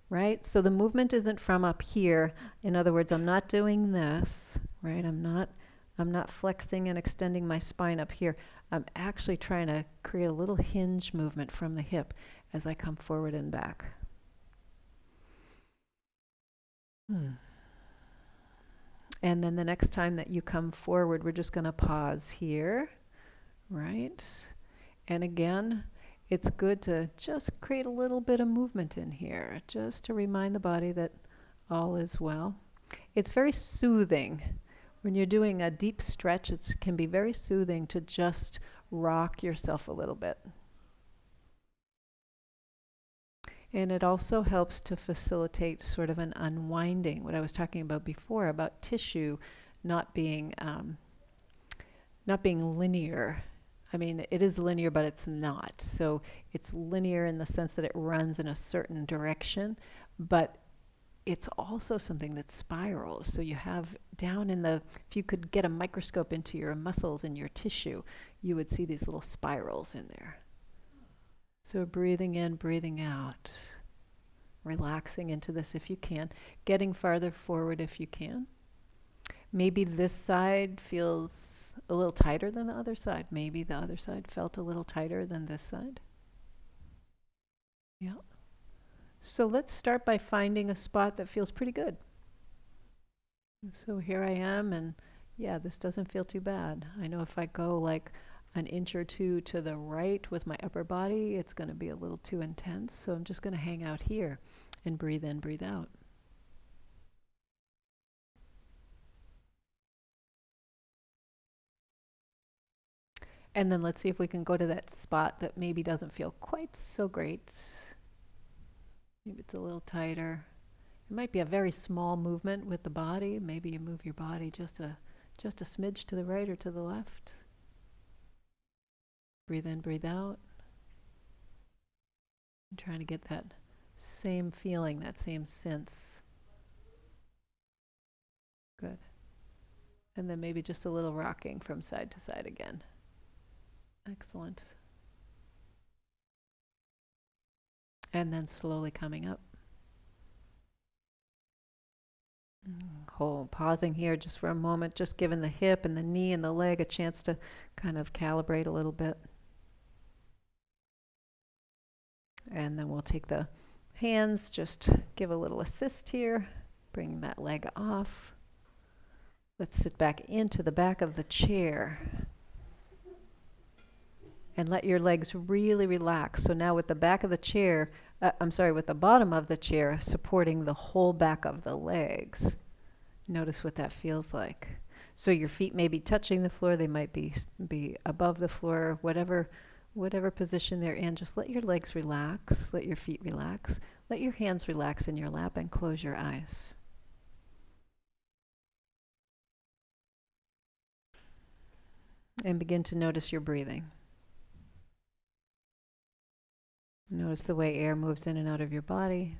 right? So the movement isn't from up here. In other words, I'm not doing this, right? I'm not flexing and extending my spine up here. I'm actually trying to create a little hinge movement from the hip as I come forward and back. And then the next time that you come forward, we're just going to pause here. Right? And again, it's good to just create a little bit of movement in here, just to remind the body that all is well. It's very soothing. When you're doing a deep stretch, it can be very soothing to just rock yourself a little bit. And it also helps to facilitate sort of an unwinding, what I was talking about before, about tissue not being linear. I mean, it is linear, but it's not. So it's linear in the sense that it runs in a certain direction, but it's also something that spirals. So you have down in the, if you could get a microscope into your muscles and your tissue, you would see these little spirals in there. So breathing in, breathing out, relaxing into this if you can, getting farther forward if you can. Maybe this side feels a little tighter than the other side. Maybe the other side felt a little tighter than this side. Yeah. So let's start by finding a spot that feels pretty good. So here I am, and yeah, this doesn't feel too bad. I know if I go like an inch or two to the right with my upper body, it's going to be a little too intense. So I'm just going to hang out here and breathe in, breathe out. And then let's see if we can go to that spot that maybe doesn't feel quite so great. Maybe it's a little tighter. It might be a very small movement with the body. Maybe you move your body just a smidge to the right or to the left. Breathe in, breathe out. I'm trying to get that same feeling, that same sense. Good. And then maybe just a little rocking from side to side again. Excellent. And then slowly coming up. Hold, pausing here just for a moment, just giving the hip and the knee and the leg a chance to kind of calibrate a little bit. And then we'll take the hands, just give a little assist here, bring that leg off. Let's sit back into the back of the chair. And let your legs really relax. So now with the back of the chair, with the bottom of the chair supporting the whole back of the legs. Notice what that feels like. So your feet may be touching the floor, they might be above the floor, whatever position they're in. Just let your legs relax, let your feet relax, let your hands relax in your lap and close your eyes. And begin to notice your breathing. Notice the way air moves in and out of your body.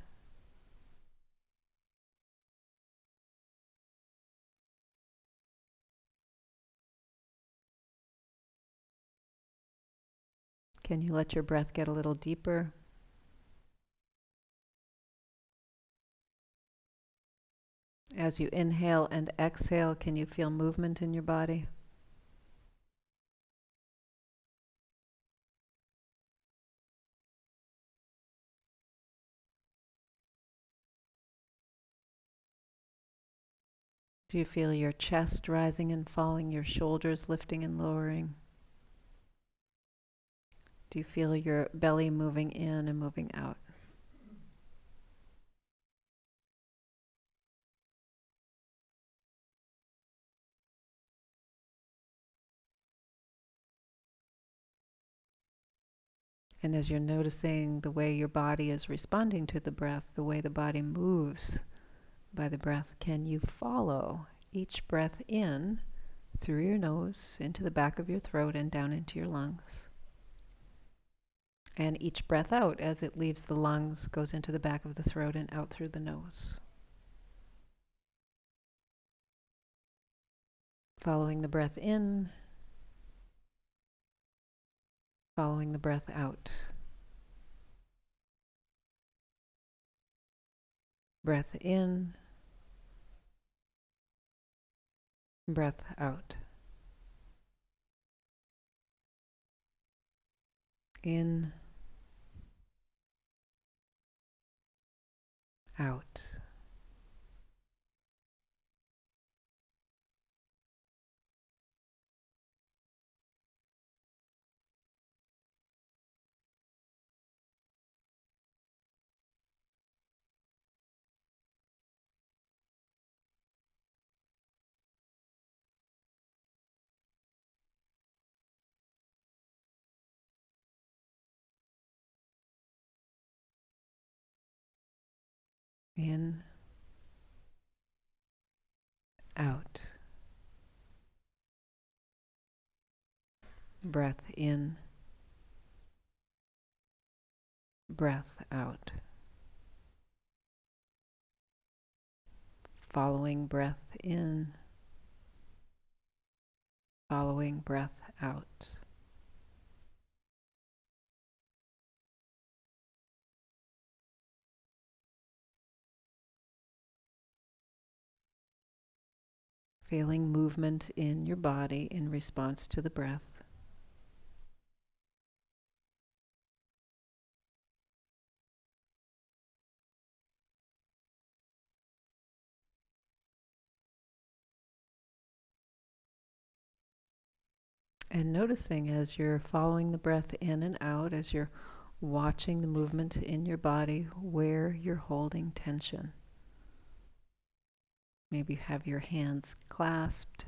Can you let your breath get a little deeper? As you inhale and exhale, can you feel movement in your body? Do you feel your chest rising and falling, your shoulders lifting and lowering? Do you feel your belly moving in and moving out? And as you're noticing the way your body is responding to the breath, the way the body moves by the breath, can you follow each breath in through your nose, into the back of your throat and down into your lungs? And each breath out as it leaves the lungs goes into the back of the throat and out through the nose. Following the breath in, following the breath out. Breath in, breath out. In, out. In, out. Breath in, breath out. Following breath in, following breath out. Feeling movement in your body in response to the breath. And noticing as you're following the breath in and out, as you're watching the movement in your body, where you're holding tension. Maybe you have your hands clasped.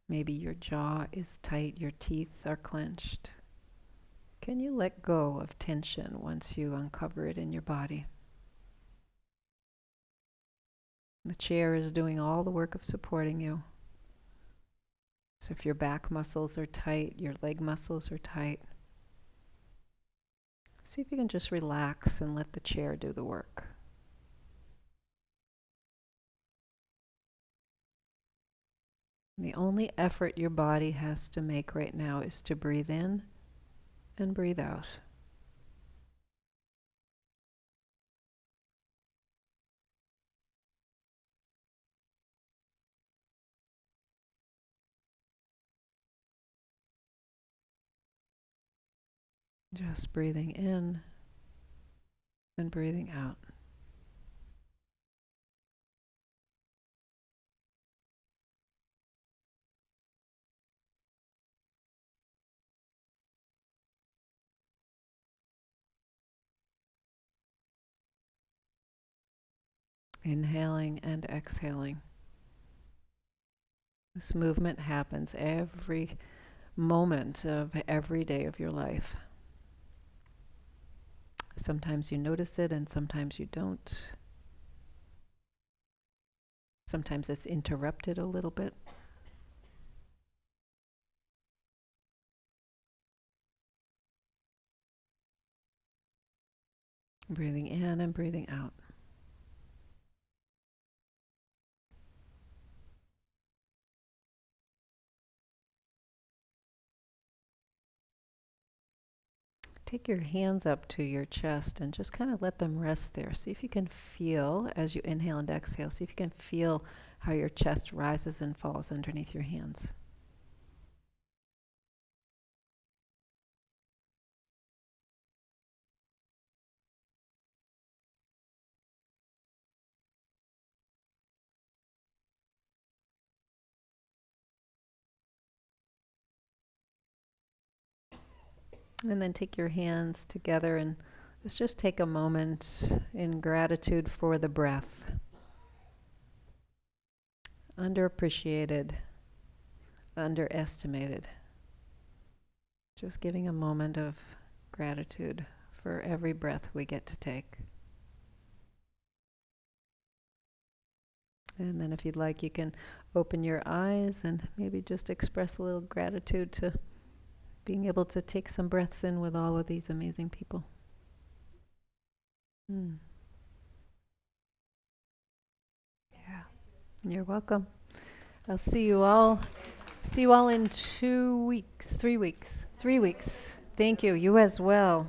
Maybe your jaw is tight, your teeth are clenched. Can you let go of tension once you uncover it in your body? The chair is doing all the work of supporting you. So if your back muscles are tight, your leg muscles are tight, see if you can just relax and let the chair do the work. The only effort your body has to make right now is to breathe in and breathe out. Just breathing in and breathing out. Inhaling and exhaling. This movement happens every moment of every day of your life. Sometimes you notice it and sometimes you don't. Sometimes it's interrupted a little bit. Breathing in and breathing out. Take your hands up to your chest and just kind of let them rest there. See if you can feel, as you inhale and exhale, see if you can feel how your chest rises and falls underneath your hands. And then take your hands together and let's just take a moment in gratitude for the breath. Underappreciated, underestimated. Just giving a moment of gratitude for every breath we get to take. And then if you'd like, you can open your eyes and maybe just express a little gratitude to being able to take some breaths in with all of these amazing people. Yeah, you're welcome. I'll see you all in 2 weeks, 3 weeks. 3 weeks. Thank you. You as well.